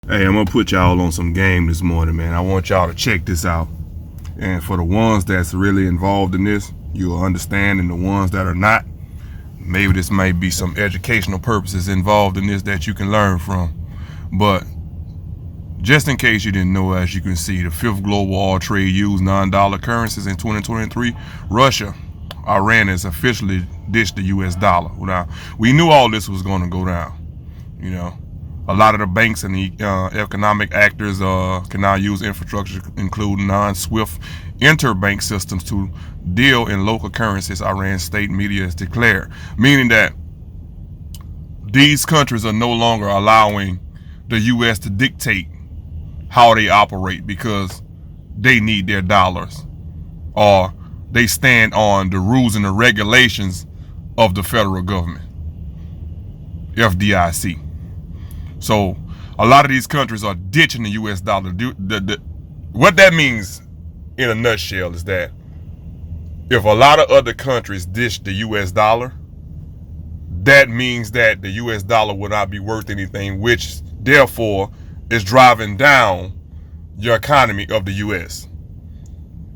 Hey, I'm gonna put y'all on some game this morning, man. I want y'all to check this out. And for the ones that's really involved in this, you'll understand, and the ones that are not, maybe this might be some educational purposes involved in this that you can learn from. But just in case you didn't know, as you can see, the fifth global all trade used non-dollar currencies in 2023, Russia, Iran has officially ditched the US dollar. Now, we knew all this was going to go down, you know. A lot of the banks and the economic actors can now use infrastructure, including non-SWIFT interbank systems, to deal in local currencies, Iran's state media has declared, meaning that these countries are no longer allowing the U.S. to dictate how they operate because they need their dollars, or they stand on the rules and the regulations of the federal government, FDIC. So a lot of these countries are ditching the U.S. dollar. What that means in a nutshell is that if a lot of other countries ditch the U.S. dollar, that means that the U.S. dollar will not be worth anything, which therefore is driving down your economy of the U.S.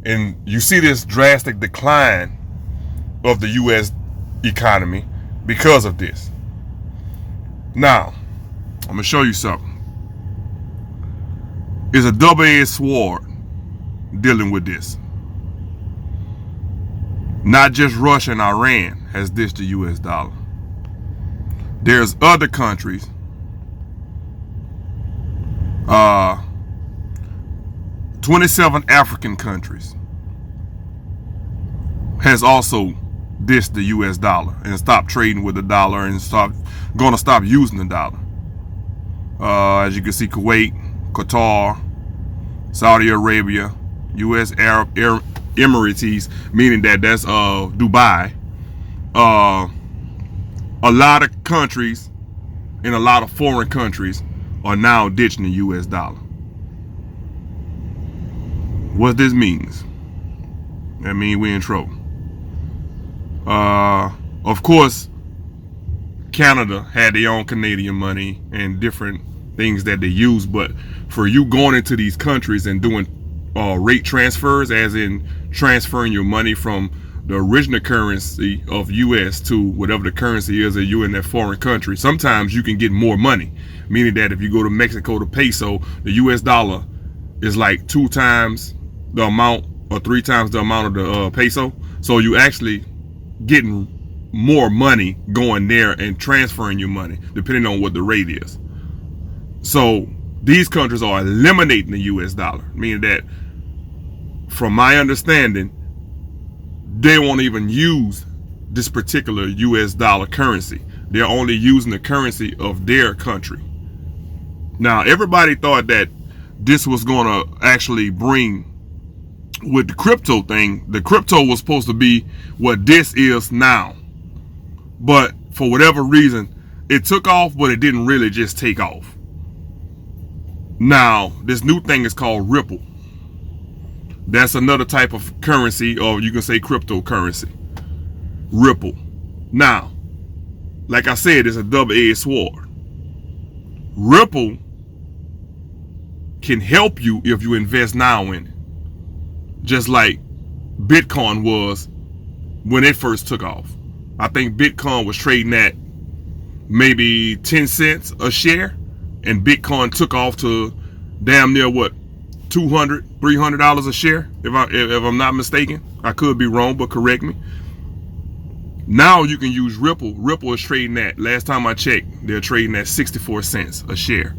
And you see this drastic decline of the U.S. economy because of this. Now, I'm going to show you something. It's a double-edged sword dealing with this. Not just Russia and Iran has ditched the US dollar. There's other countries, 27 African countries, has also ditched the US dollar and stopped trading with the dollar and going to stop using the dollar. As you can see, Kuwait, Qatar, Saudi Arabia, U.S. Arab Emirates, meaning that's Dubai. A lot of countries and a lot of foreign countries are now ditching the U.S. dollar. What this means? That means we're in trouble. Of course, Canada had their own Canadian money and different things that they use, but for you going into these countries and doing rate transfers, as in transferring your money from the original currency of US to whatever the currency is that you in that foreign country, sometimes you can get more money, meaning that if you go to Mexico to peso, the US dollar is like 2 times the amount or 3 times the amount of the peso, so you actually getting more money going there and transferring your money depending on what the rate is. So these countries are eliminating the US dollar, meaning that, from my understanding, they won't even use this particular US dollar currency. They're only using the currency of their country. Now, everybody thought that this was going to actually bring, with the crypto thing, the crypto was supposed to be what this is now. But for whatever reason, it took off, but it didn't really just take off. Now, this new thing is called Ripple. That's another type of currency, or you can say cryptocurrency. Ripple. Now, like I said, it's a double-edged sword. Ripple can help you if you invest now in it. Just like Bitcoin was when it first took off. I think Bitcoin was trading at maybe 10 cents a share, and Bitcoin took off to damn near what, $200, $300 a share, if I'm not mistaken. I could be wrong, but correct me. Now you can use Ripple. Ripple is trading at, last time I checked, they're trading at 64 cents a share.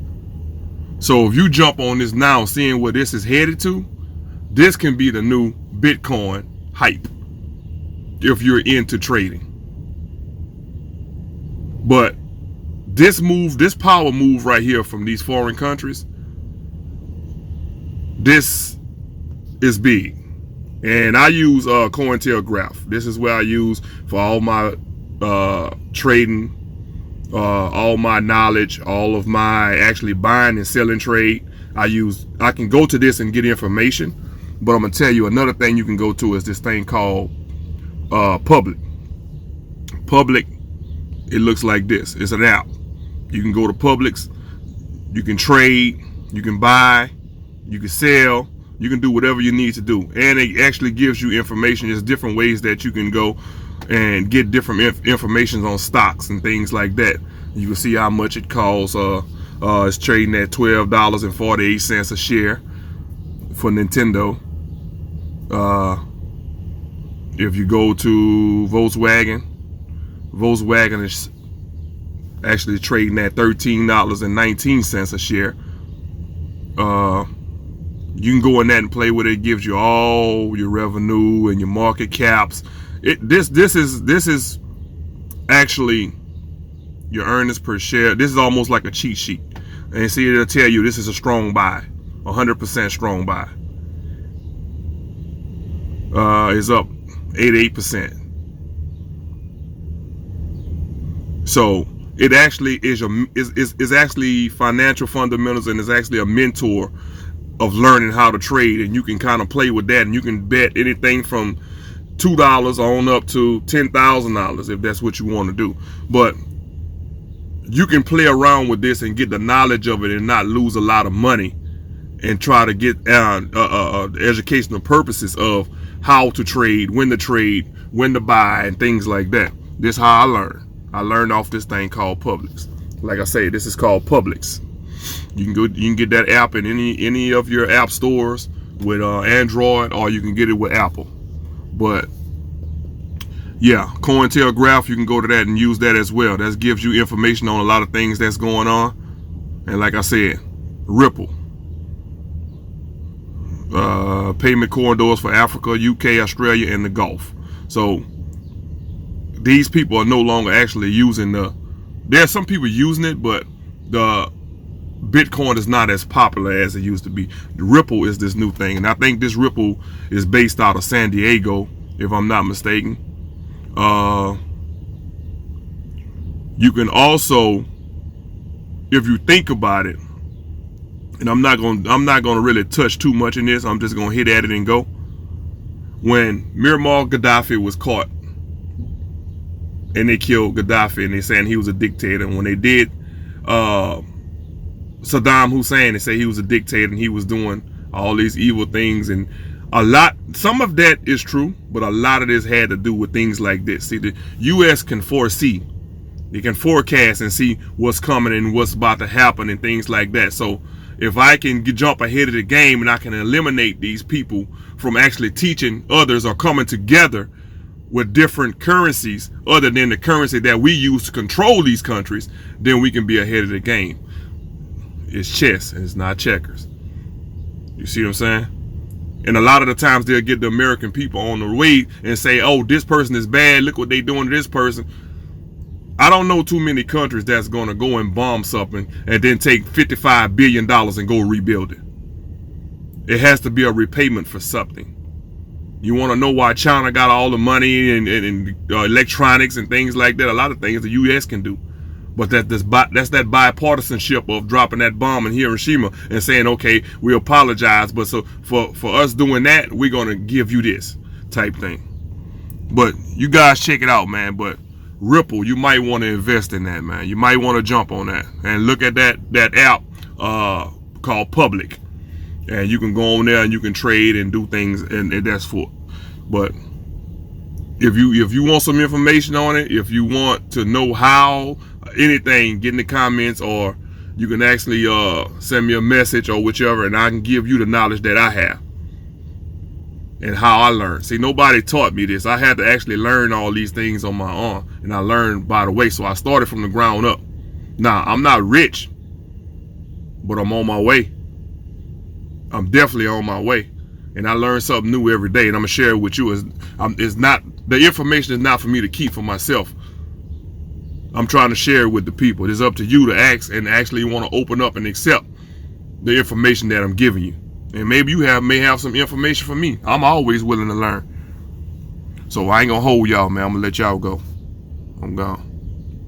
So if you jump on this now, seeing where this is headed to, this can be the new Bitcoin hype if you're into trading. But this move, this power move right here from these foreign countries, this is big. And I use Cointelegraph. This is where I use for all my trading, all my knowledge, all of my actually buying and selling trade. I can go to this and get information. But I'm gonna tell you another thing you can go to is this thing called Public. Public, it looks like this. It's an app. You can go to Publix. You can trade, you can buy, you can sell, you can do whatever you need to do. And it actually gives you information. There's different ways that you can go and get different information on stocks and things like that. You can see how much it costs. It's trading at $12.48 a share for Nintendo. If you go to Volkswagen is actually trading at $13.19 a share. You can go in that and play with it. It gives you all your revenue and your market caps. This is actually your earnings per share. This is almost like a cheat sheet. And see, it'll tell you this is a strong buy, 100% strong buy. It's up 88%. So it actually is actually financial fundamentals, and is actually a mentor of learning how to trade. And you can kind of play with that, and you can bet anything from $2 on up to $10,000 if that's what you want to do. But you can play around with this and get the knowledge of it and not lose a lot of money, and try to get educational purposes of how to trade, when to buy, and things like that. This is how I learned. I learned off this thing called Publix. Like I say, this is called Publix. You can get that app in any of your app stores with Android, or you can get it with Apple. But yeah, Cointelegraph, you can go to that and use that as well. That gives you information on a lot of things that's going on. And like I said, Ripple, payment corridors for Africa, UK, Australia, and the Gulf. So these people are no longer actually using there's some people using it, but the Bitcoin is not as popular as it used to be. The Ripple is this new thing, and I think this Ripple is based out of San Diego, if I'm not mistaken. You can also, if you think about it, and I'm not gonna really touch too much in this. I'm just gonna hit at it and go. When Muammar Gaddafi was caught, and they killed Gaddafi, and they saying he was a dictator. And when they did Saddam Hussein, they say he was a dictator and he was doing all these evil things. And some of that is true, but a lot of this had to do with things like this. See, the U.S. can foresee, they can forecast and see what's coming and what's about to happen and things like that. So if I can jump ahead of the game and I can eliminate these people from actually teaching others or coming together with different currencies other than the currency that we use to control these countries, then we can be ahead of the game. It's chess and it's not checkers. You see what I'm saying? And a lot of the times they'll get the American people on the way and say, oh, this person is bad, look what they doing to this person. I don't know too many countries that's going to go and bomb something and then take $55 billion and go rebuild it. It has to be a repayment for something. You want to know why China got all the money and electronics and things like that? A lot of things the U.S. can do. But that's that bipartisanship of dropping that bomb in Hiroshima and saying, okay, we apologize, but so for us doing that, we're going to give you this type thing. But you guys check it out, man. But Ripple, you might want to invest in that, man. You might want to jump on that and look at that app called Public. And you can go on there and you can trade and do things, and that's for. But if you want some information on it, if you want to know how anything, get in the comments, or you can actually send me a message or whichever, and I can give you the knowledge that I have and how I learned. See, nobody taught me this. I had to actually learn all these things on my own, and I learned by the way. So I started from the ground up. Now, I'm not rich, but I'm on my way. I'm definitely on my way, and I learn something new every day, and I'm gonna share it with you. It's not, the information is not for me to keep for myself. I'm trying to share it with the people. It's up to you to ask and actually want to open up and accept the information that I'm giving you. And maybe you may have some information for me. I'm always willing to learn. So I ain't gonna hold y'all, man. I'm gonna let y'all go. I'm gone.